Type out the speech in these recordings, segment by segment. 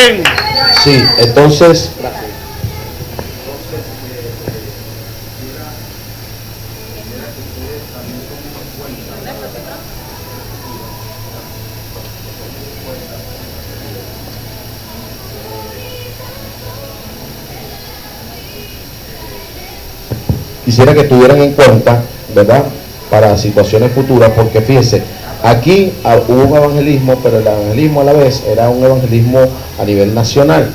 Amén. Sí, entonces... Quisiera que tuvieran en cuenta, ¿verdad?, para situaciones futuras, porque fíjense, aquí hubo un evangelismo, pero el evangelismo a la vez era un evangelismo a nivel nacional,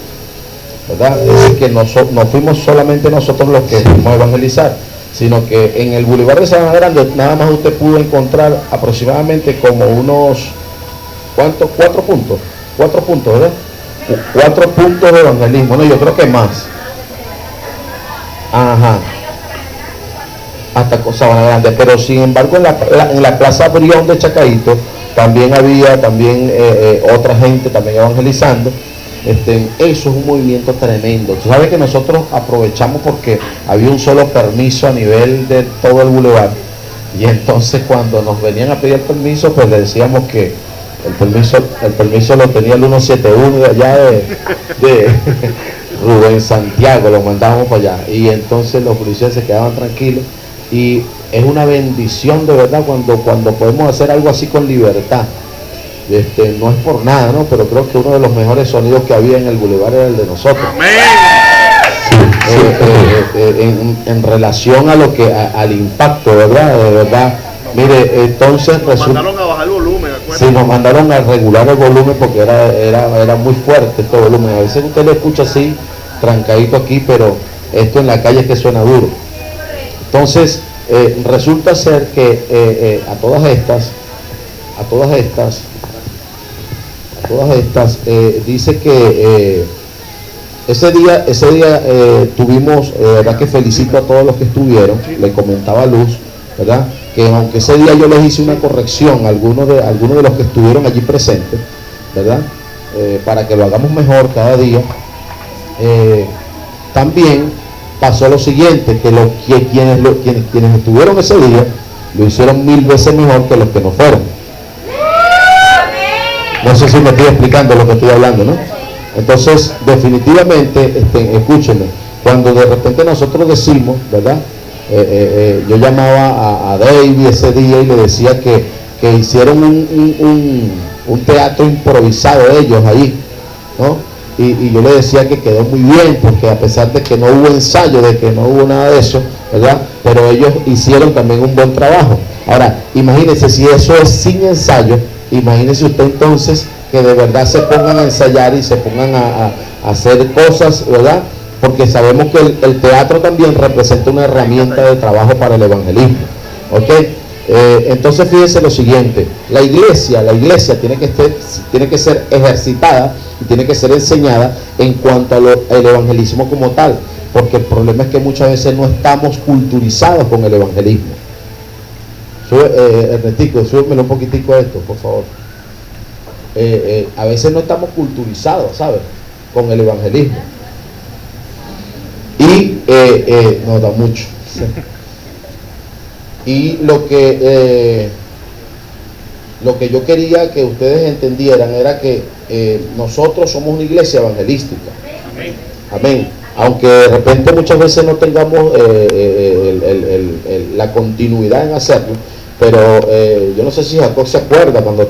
¿verdad? Es decir, que no fuimos solamente nosotros los que fuimos a evangelizar, sino que en el Boulevard de Sabana Grande nada más usted pudo encontrar aproximadamente como unos, ¿cuántos? 4 puntos, ¿verdad? 4 puntos de evangelismo, no, yo creo que más. Ajá. Hasta Sabana Grande, pero sin embargo en la Plaza Brión de Chacaíto también había otra gente también evangelizando. Eso es un movimiento tremendo. Tú sabes que nosotros aprovechamos porque había un solo permiso a nivel de todo el bulevar, y entonces cuando nos venían a pedir el permiso, pues le decíamos que el permiso lo tenía el 171 de allá de Rubén Santiago, lo mandábamos para allá, y entonces los policías se quedaban tranquilos. Y es una bendición de verdad cuando podemos hacer algo así con libertad. No es por nada, ¿no? Pero creo que uno de los mejores sonidos que había en el bulevar era el de nosotros. En relación a lo que al impacto, ¿verdad? De verdad. Mire, entonces nos mandaron a bajar el volumen, acuérdate. Sí, nos mandaron a regular el volumen porque era muy fuerte este volumen. A veces usted lo escucha así, trancadito aquí, pero esto en la calle es que suena duro. Entonces, resulta ser que a todas estas, dice que ese día tuvimos, verdad que felicito a todos los que estuvieron, le comentaba a Luz, ¿verdad? Que aunque ese día yo les hice una corrección a algunos de los que estuvieron allí presentes, ¿verdad? Para que lo hagamos mejor cada día, también pasó lo siguiente, que quienes estuvieron ese día lo hicieron 1000 veces mejor que los que no fueron. No sé si me estoy explicando lo que estoy hablando, ¿no? Entonces, definitivamente, escúchenme, cuando de repente nosotros decimos, ¿verdad? Yo llamaba a David ese día y le decía que hicieron un teatro improvisado ellos ahí, ¿no? Y yo le decía que quedó muy bien, porque a pesar de que no hubo ensayo, de que no hubo nada de eso, ¿verdad? Pero ellos hicieron también un buen trabajo. Ahora, imagínense, si eso es sin ensayo, imagínense usted entonces que de verdad se pongan a ensayar y se pongan a hacer cosas, ¿verdad? Porque sabemos que el teatro también representa una herramienta de trabajo para el evangelismo, ¿ok? Entonces fíjense lo siguiente, la iglesia tiene que ser ejercitada y tiene que ser enseñada en cuanto al evangelismo como tal, porque el problema es que muchas veces no estamos culturizados con el evangelismo. Ernestico, súbemelo un poquitico a esto, por favor. A veces no estamos culturizados, ¿sabes?, con el evangelismo. Y nos da mucho. Y lo que yo quería que ustedes entendieran era que nosotros somos una iglesia evangelística. Amén. Amén. Aunque de repente muchas veces no tengamos la continuidad en hacerlo, pero yo no sé si Jacob se acuerda cuando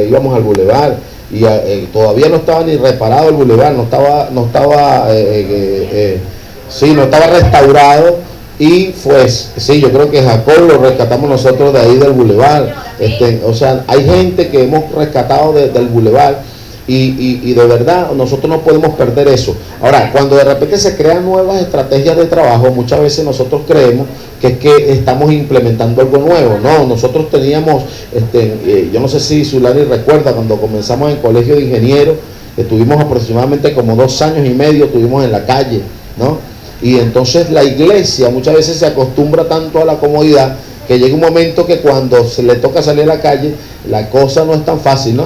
íbamos al bulevar y todavía no estaba ni reparado el bulevar, no estaba restaurado. Y pues, sí, yo creo que Jacob lo rescatamos nosotros de ahí del bulevar. O sea, hay gente que hemos rescatado del bulevar y de verdad nosotros no podemos perder eso. Ahora, cuando de repente se crean nuevas estrategias de trabajo, muchas veces nosotros creemos que es que estamos implementando algo nuevo. No, nosotros teníamos, yo no sé si Zulani recuerda, cuando comenzamos en colegio de ingenieros, estuvimos aproximadamente como 2 años y medio, estuvimos en la calle, ¿no? Y entonces la iglesia muchas veces se acostumbra tanto a la comodidad que llega un momento que cuando se le toca salir a la calle, la cosa no es tan fácil, ¿no?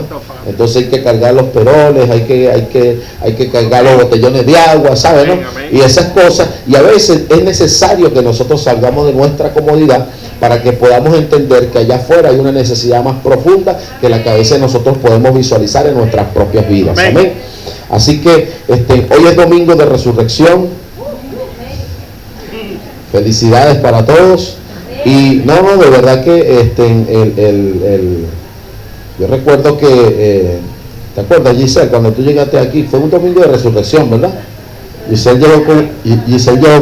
Entonces hay que cargar los peroles, hay que cargar los botellones de agua, ¿sabes, no? Y esas cosas, y a veces es necesario que nosotros salgamos de nuestra comodidad para que podamos entender que allá afuera hay una necesidad más profunda que la que a veces nosotros podemos visualizar en nuestras propias vidas. Amén. Así que hoy es domingo de resurrección. Felicidades para todos. Y no, de verdad que yo recuerdo que, ¿te acuerdas, Giselle? Cuando tú llegaste aquí, fue un domingo de resurrección, ¿verdad? Giselle llegó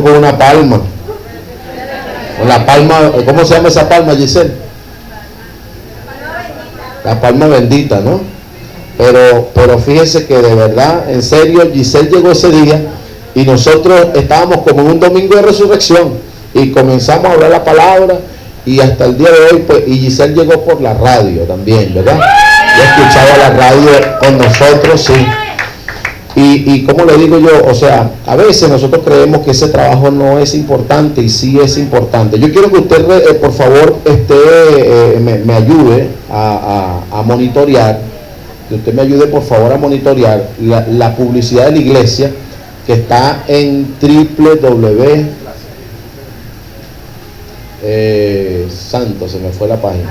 con una palma. Con la palma, ¿cómo se llama esa palma, Giselle? La palma bendita, ¿no? Pero fíjese que de verdad, en serio, Giselle llegó ese día y nosotros estábamos como en un domingo de resurrección y comenzamos a hablar la palabra y hasta el día de hoy, pues, y Giselle llegó por la radio también, ¿verdad? Ya escuchaba la radio con nosotros, sí. Y como le digo yo, o sea, a veces nosotros creemos que ese trabajo no es importante y sí es importante. Yo quiero que usted, por favor, me ayude a monitorear, que usted me ayude por favor a monitorear la publicidad de la iglesia que está en www. Santo, se me fue la página.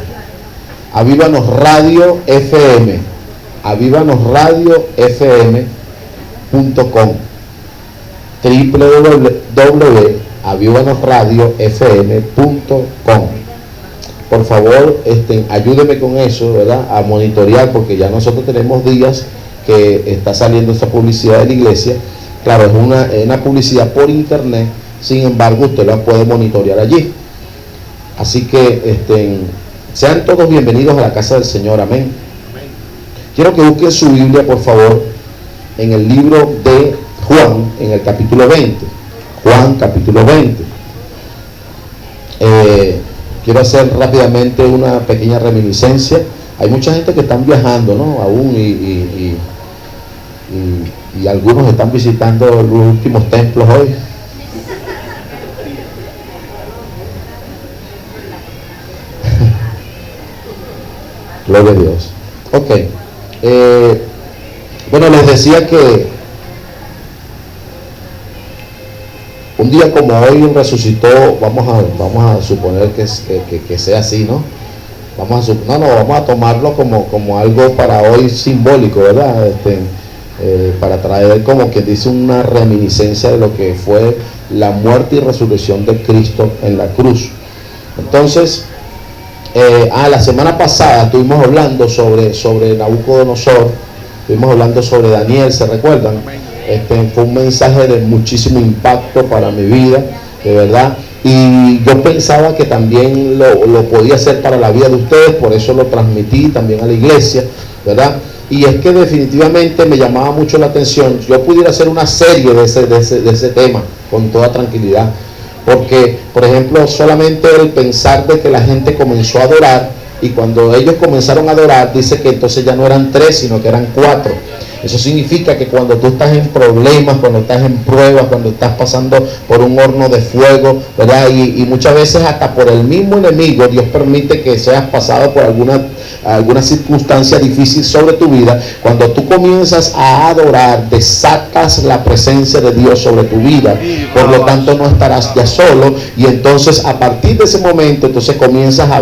Avívanos Radio FM, avivanosradiofm.com, www.avivanosradiofm.com. Por favor, ayúdeme con eso, ¿verdad? A monitorear, porque ya nosotros tenemos días que está saliendo esta publicidad de la iglesia. Claro, es una publicidad por internet, sin embargo, usted la puede monitorear allí. Así que sean todos bienvenidos a la casa del Señor, amén. Quiero que busquen su Biblia, por favor, en el libro de Juan, en el capítulo 20. Juan, capítulo 20. Quiero hacer rápidamente una pequeña reminiscencia. Hay mucha gente que están viajando, ¿no? Aún y algunos están visitando los últimos templos hoy. Gloria a Dios. Ok. Bueno, les decía que un día como hoy resucitó, vamos a suponer que sea así, ¿no? Vamos a tomarlo como algo para hoy simbólico, ¿verdad? Para traer, como quien dice, una reminiscencia de lo que fue la muerte y resurrección de Cristo en la cruz. Entonces, la semana pasada estuvimos hablando sobre Nabucodonosor, estuvimos hablando sobre Daniel, ¿se recuerdan? Fue un mensaje de muchísimo impacto para mi vida, de verdad, y yo pensaba que también lo podía hacer para la vida de ustedes, por eso lo transmití también a la iglesia, ¿verdad? Y es que definitivamente me llamaba mucho la atención. Yo pudiera hacer una serie de ese tema con toda tranquilidad, porque, por ejemplo, solamente el pensar de que la gente comenzó a adorar, y cuando ellos comenzaron a adorar, dice que entonces ya no eran 3, sino que eran 4. Eso significa que cuando tú estás en problemas, cuando estás en pruebas, cuando estás pasando por un horno de fuego, ¿verdad? Y muchas veces hasta por el mismo enemigo, Dios permite que seas pasado por alguna circunstancia difícil sobre tu vida. Cuando tú comienzas a adorar, desatas la presencia de Dios sobre tu vida. Por lo tanto, no estarás ya solo. Y entonces, a partir de ese momento, entonces comienzas a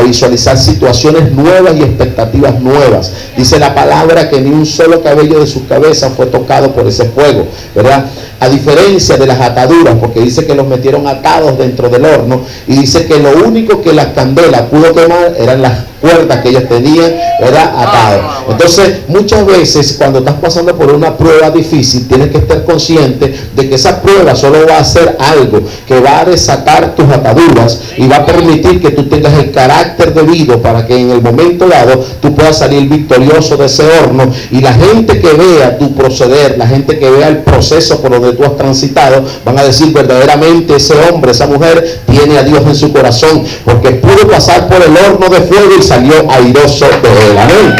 visualizar situaciones nuevas y expectativas nuevas. Dice la palabra que ni un solo cabello de su cabeza fue tocado por ese fuego, ¿verdad? A diferencia de las ataduras, porque dice que los metieron atados dentro del horno, y dice que lo único que la candela pudo quemar eran las cuerdas que ellos tenían, ¿verdad? Atadas. Entonces, muchas veces cuando estás pasando por una prueba difícil, tienes que estar consciente de que esa prueba solo va a hacer algo que va a desatar tus ataduras y va a permitir que tú tengas el carácter debido para que en el momento dado tú puedas salir victorioso de ese horno, y la gente que vea tu proceder, la gente que vea el proceso por donde tú has transitado, van a decir: verdaderamente ese hombre, esa mujer tiene a Dios en su corazón, porque pudo pasar por el horno de fuego y salió airoso de él. Amén.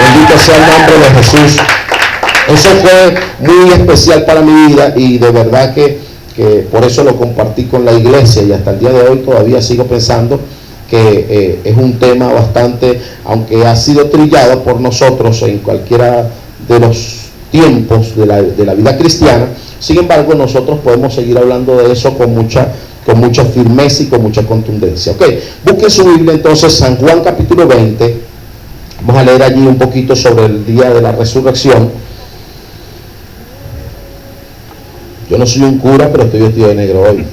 Bendito sea el nombre de Jesús. Eso fue muy especial para mi vida, y de verdad que por eso lo compartí con la iglesia, y hasta el día de hoy todavía sigo pensando que es un tema bastante, aunque ha sido trillado por nosotros en cualquiera de los tiempos de la vida cristiana. Sin embargo, nosotros podemos seguir hablando de eso con mucha firmeza y con mucha contundencia. Ok, busquen su Biblia entonces, San Juan capítulo 20. Vamos a leer allí un poquito sobre el día de la resurrección. Yo no soy un cura, pero estoy vestido de negro hoy.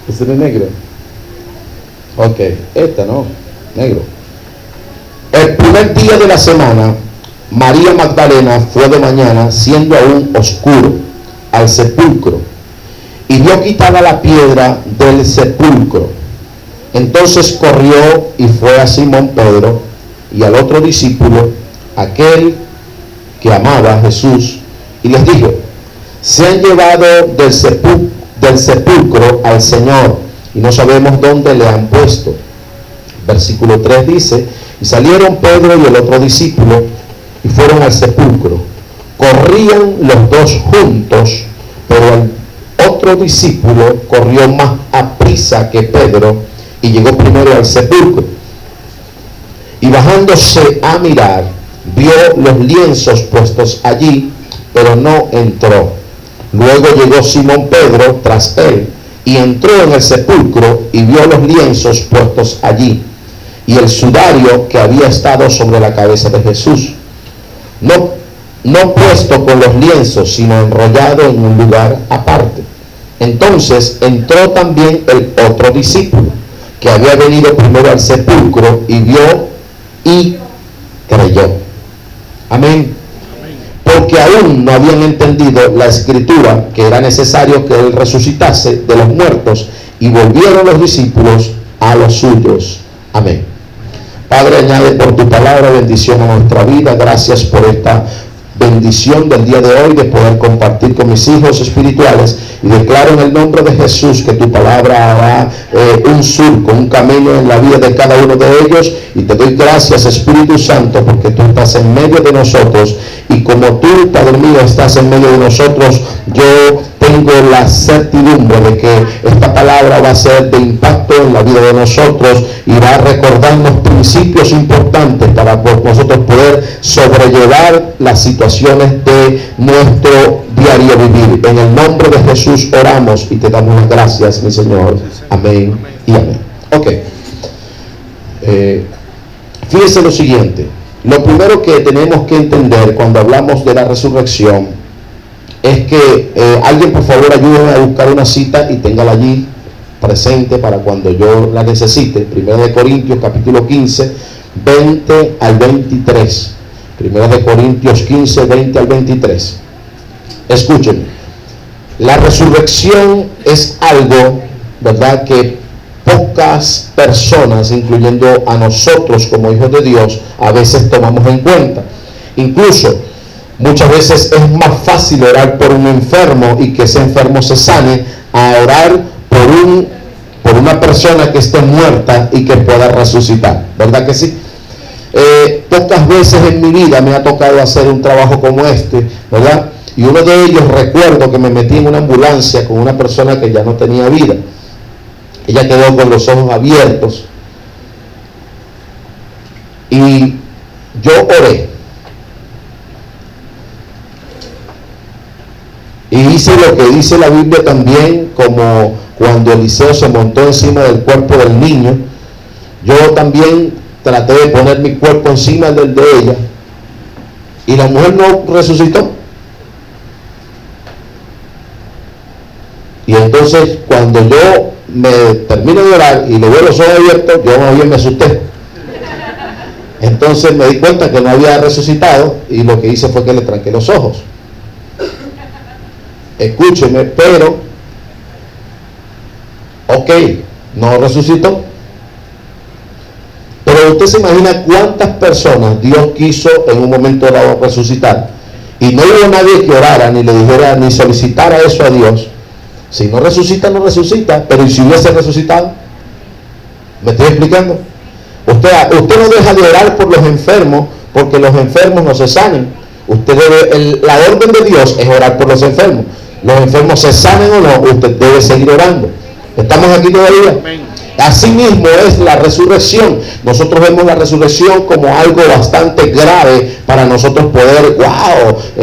¿Ese no es negro? Ok, esta no, negro. El primer día de la semana, María Magdalena fue de mañana, siendo aún oscuro, al sepulcro, y vio quitada la piedra del sepulcro. Entonces corrió y fue a Simón Pedro y al otro discípulo, aquel que amaba a Jesús, y les dijo: se han llevado del sepulcro al Señor, y no sabemos dónde le han puesto. Versículo 3 dice: y salieron Pedro y el otro discípulo, y fueron al sepulcro. Corrían los dos juntos, pero el otro discípulo corrió más aprisa que Pedro, y llegó primero al sepulcro. Y bajándose a mirar, vio los lienzos puestos allí, pero no entró. Luego llegó Simón Pedro tras él, y entró en el sepulcro, y vio los lienzos puestos allí, y el sudario que había estado sobre la cabeza de Jesús, no puesto con los lienzos, sino enrollado en un lugar aparte. Entonces entró también el otro discípulo, que había venido primero al sepulcro, y vio y creyó. Amén. Porque aún no habían entendido la escritura, que era necesario que él resucitase de los muertos, y volvieron los discípulos a los suyos. Amén. Padre, añade por tu palabra bendición a nuestra vida. Gracias por esta bendición del día de hoy, de poder compartir con mis hijos espirituales, y declaro en el nombre de Jesús que tu palabra hará un surco, un camino en la vida de cada uno de ellos, y te doy gracias, Espíritu Santo, porque tú estás en medio de nosotros, y como tú, Padre mío, estás en medio de nosotros, yo tengo la certidumbre de que esta palabra va a ser de impacto en la vida de nosotros, y va a recordarnos principios importantes para nosotros poder sobrellevar las situaciones de nuestro diario vivir. En el nombre de Jesús oramos y te damos las gracias, mi Señor. Amén y amén. Ok. Fíjese lo siguiente. Lo primero que tenemos que entender cuando hablamos de la resurrección es que alguien, por favor, ayúdeme a buscar una cita y téngala allí presente para cuando yo la necesite. 1 Corintios capítulo 15, 20 al 23. 1 Corintios 15, 20 al 23. Escúchenme. La resurrección es algo, ¿verdad?, que pocas personas, incluyendo a nosotros como hijos de Dios, a veces tomamos en cuenta. Incluso muchas veces es más fácil orar por un enfermo y que ese enfermo se sane, a orar por una persona que esté muerta y que pueda resucitar. ¿Verdad que sí? Pocas veces en mi vida me ha tocado hacer un trabajo como este, ¿verdad? Y uno de ellos, recuerdo que me metí en una ambulancia con una persona que ya no tenía vida. Ella quedó con los ojos abiertos, y yo oré y hice lo que dice la Biblia también, como cuando Eliseo se montó encima del cuerpo del niño. Yo también traté de poner mi cuerpo encima del de ella, y la mujer no resucitó. Y entonces, cuando yo me termino de orar y le veo los ojos abiertos, yo más bien me asusté. Entonces me di cuenta que no había resucitado, y lo que hice fue que le tranqué los ojos. Escúcheme, pero ok, no resucitó. Pero usted se imagina cuántas personas Dios quiso en un momento dado resucitar, y no hubo nadie que orara, ni le dijera, ni solicitara eso a Dios. Si no resucita, no resucita. Pero ¿y si hubiese resucitado? ¿Me estoy explicando? Usted no deja de orar por los enfermos, porque los enfermos no se sanen. La orden de Dios es orar por los enfermos. Los enfermos se sanen o no, usted debe seguir orando. ¿Estamos aquí todavía? Así mismo es la resurrección. Nosotros vemos la resurrección como algo bastante grave para nosotros poder,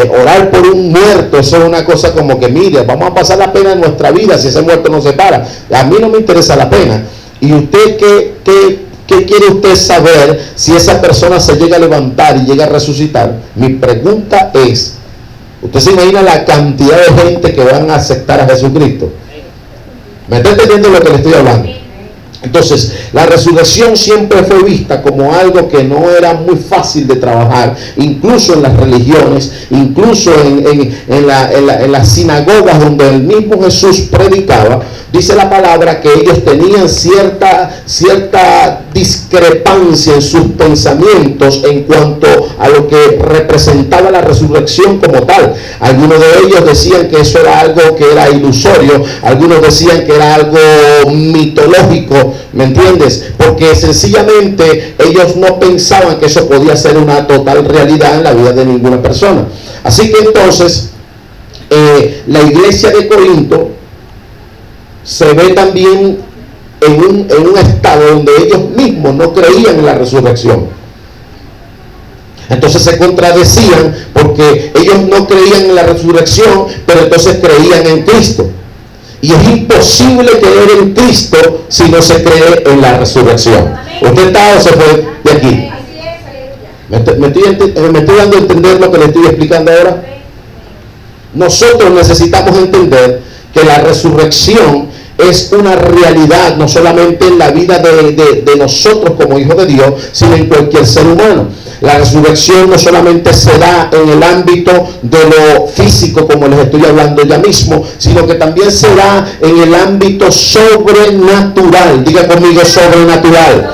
orar por un muerto. Eso es una cosa como que, mire, vamos a pasar la pena en nuestra vida si ese muerto no se para. A mí no me interesa la pena. ¿Y usted qué ¿Qué quiere usted saber si esa persona se llega a levantar y llega a resucitar? Mi pregunta es, ¿usted se imagina la cantidad de gente que van a aceptar a Jesucristo? ¿Me está entendiendo lo que le estoy hablando? Entonces, la resurrección siempre fue vista como algo que no era muy fácil de trabajar, incluso en las religiones, incluso en las sinagogas donde el mismo Jesús predicaba. Dice la palabra que ellos tenían cierta discrepancia en sus pensamientos en cuanto a lo que representaba la resurrección como tal. Algunos de ellos decían que eso era algo que era ilusorio, algunos decían que era algo mitológico, ¿me entiendes? Porque sencillamente ellos no pensaban que eso podía ser una total realidad en la vida de ninguna persona. Así que entonces, la iglesia de Corinto se ve también en un estado donde ellos mismos no creían en la resurrección. Entonces se contradecían porque ellos no creían en la resurrección, pero entonces creían en Cristo. Y es imposible creer en Cristo si no se cree en la resurrección. ¿Usted está o se fue de aquí? ¿Me estoy dando a entender lo que le estoy explicando ahora? Nosotros necesitamos entender que la resurrección es una realidad, no solamente en la vida de nosotros como hijos de Dios, sino en cualquier ser humano. La resurrección no solamente se da en el ámbito de lo físico, como les estoy hablando ya mismo, sino que también se da en el ámbito sobrenatural. Diga conmigo, sobrenatural.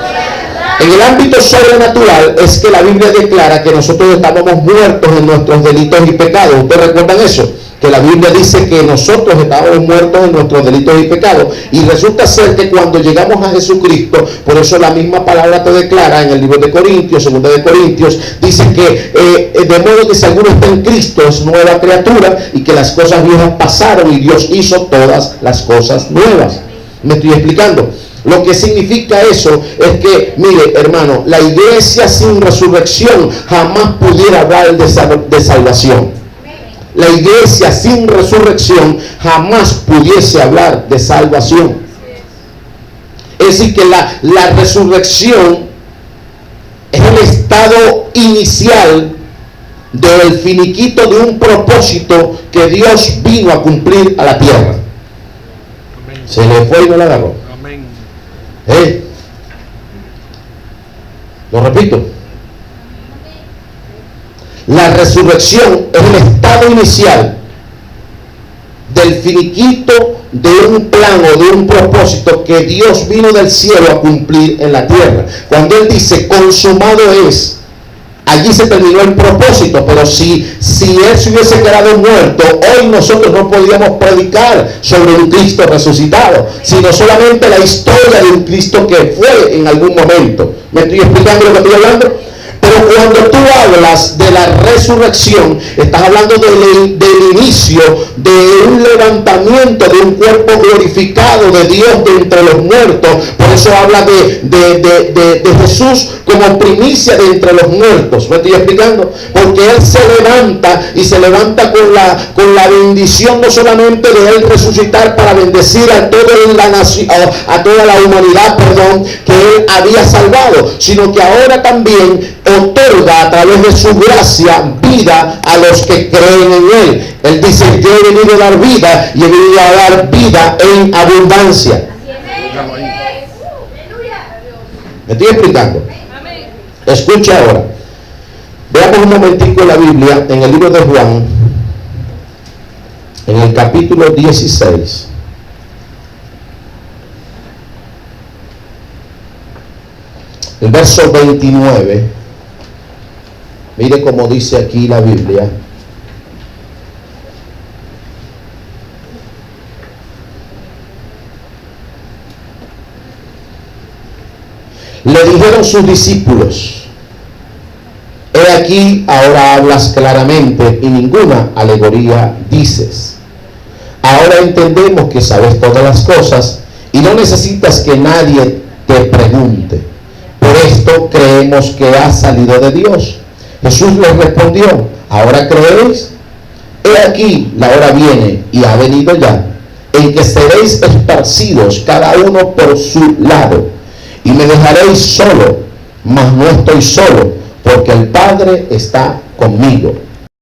En el ámbito sobrenatural es que la Biblia declara que nosotros estábamos muertos en nuestros delitos y pecados. ¿Ustedes recuerdan eso? Que la Biblia dice que nosotros estábamos muertos en nuestros delitos y pecados, y resulta ser que cuando llegamos a Jesucristo, por eso la misma palabra te declara en el libro de Corintios, segunda de Corintios, dice que de modo que si alguno está en Cristo es nueva criatura, y que las cosas viejas pasaron y Dios hizo todas las cosas nuevas. ¿Me estoy explicando? Lo que significa eso es que, mire hermano, la iglesia sin resurrección jamás pudiera hablar de salvación. La iglesia sin resurrección jamás pudiese hablar de salvación. Es decir, que la resurrección es el estado inicial del finiquito de un propósito que Dios vino a cumplir a la tierra. Amén. Se le fue y no la agarró. Amén. Lo repito. La resurrección es el estado inicial del finiquito de un plan o de un propósito que Dios vino del cielo a cumplir en la tierra. Cuando Él dice consumado es, allí se terminó el propósito. Pero si Él se hubiese quedado muerto, hoy nosotros no podríamos predicar sobre un Cristo resucitado, sino solamente la historia de un Cristo que fue en algún momento. ¿Me estoy explicando lo que estoy hablando? Pero cuando tú hablas de la resurrección, estás hablando del inicio de un levantamiento de un cuerpo glorificado de Dios de entre los muertos. Por eso habla de Jesús como primicia de entre los muertos. ¿Me estoy explicando? Porque Él se levanta, y se levanta con la bendición no solamente de Él resucitar para bendecir a toda la nación, a toda la humanidad, que Él había salvado, sino que ahora también otorga a través de su gracia vida a los que creen en Él. Él dice: yo he venido a dar vida, y he venido a dar vida en abundancia. ¿Me estoy explicando? Escucha ahora. Veamos un momentico la Biblia en el libro de Juan, en el capítulo 16. El verso 29. Mire cómo dice aquí la Biblia. Le dijeron sus discípulos: he aquí, ahora hablas claramente y ninguna alegoría dices. Ahora entendemos que sabes todas las cosas y no necesitas que nadie te pregunte. Por esto creemos que has salido de Dios. Jesús les respondió: ¿ahora creéis? He aquí, la hora viene y ha venido ya, en que seréis esparcidos cada uno por su lado, y me dejaréis solo, mas no estoy solo, porque el Padre está conmigo.